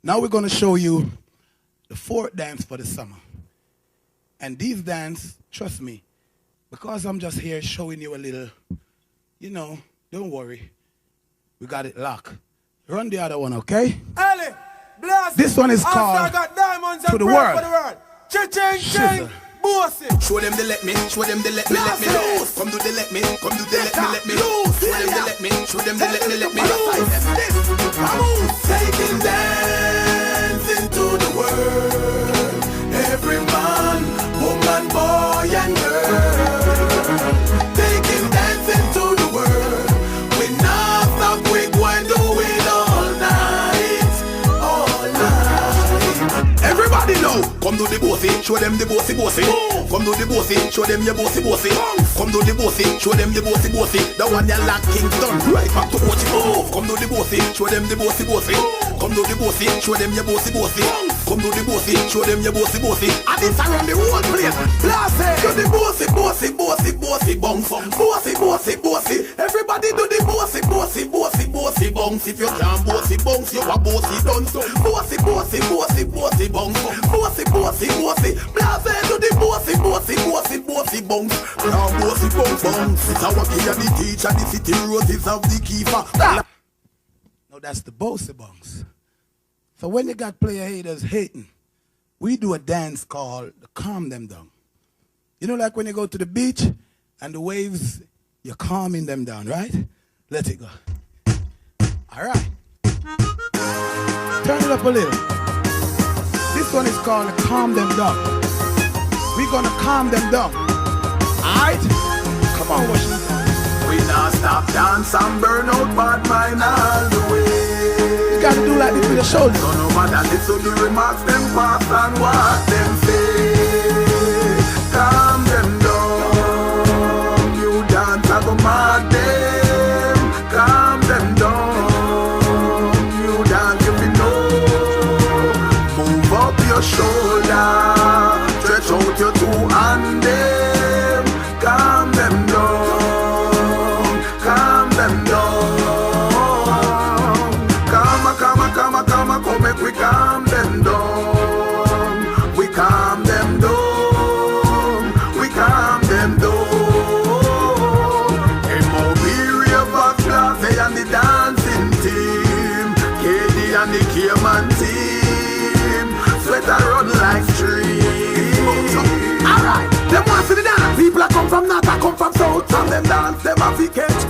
Now we're going to show you the fourth dance for the summer. And these dance, trust me, because I'm just here showing you a little, you know, don't worry. We got it locked. Run the other one, okay? Ellie, blast. This one is called To the World. Cha-ching-ching, bossy. Show them they let me, show them they let me loose. Come do they let me, come do they let me loose. Show them they let me, show them they let me loose. Come on, taking dancing to the world. Every man, woman, boy and girl. Taking dancing to the world. We not stop, we go and do it all night, all night. Everybody know, come do the bossy, show them the bossy bossy. Come do the bossy, show them your bossy bossy. Come do the bossy, show them the bossy bossy. The one you like Kingston, right back to watch it move. Come do the bossy, show them the bossy bossy. Come do the bossy, show them your bossy bossy. Come do the bossy, show them your bossy bossy. And it's around the whole place. Blast it. Do the bossy, bossy, bossy, bossy, bounce. Bossy, bossy, bossy. Everybody do the bossy, bossy, bossy, bossy, bounce. If you can't bossy, bounce, you a bossy done. Bossy, bossy, bossy, bossy, bounce. Bossy, bossy, bossy. Blast it. Do the bossy, bossy, bossy, bossy, bounce. Now bossy, bounce, bounce. It's our key and the teacher. The city roses of the keeper. No, that's the bossy bounce. So when you got player haters hating, we do a dance called Calm Them Down. You know, like when you go to the beach and the waves, you're calming them down, right? Let it go. All right. Turn it up a little. This one is called Calm Them Down. We're going to calm them down. All right? Come on, Washington. We not stop dance and burn out bad mind all the way. You got to do like this with your shoulders. So no matter listen to the remarks them pass and what them say. Calm them down. You dance I go mad them. Calm them down. You dance if you know. Move up your shoulder. Stretch out your two hand them. Calm them down. Calm them down. Come make we calm them down. We calm them down. We calm them down. M.O.B. Ravers, Classy and the dancing team. KD and the Cayman team. Sweater run like stream. Alright, them want to the dance. People come from north, come from south. From them dance, them have to catch.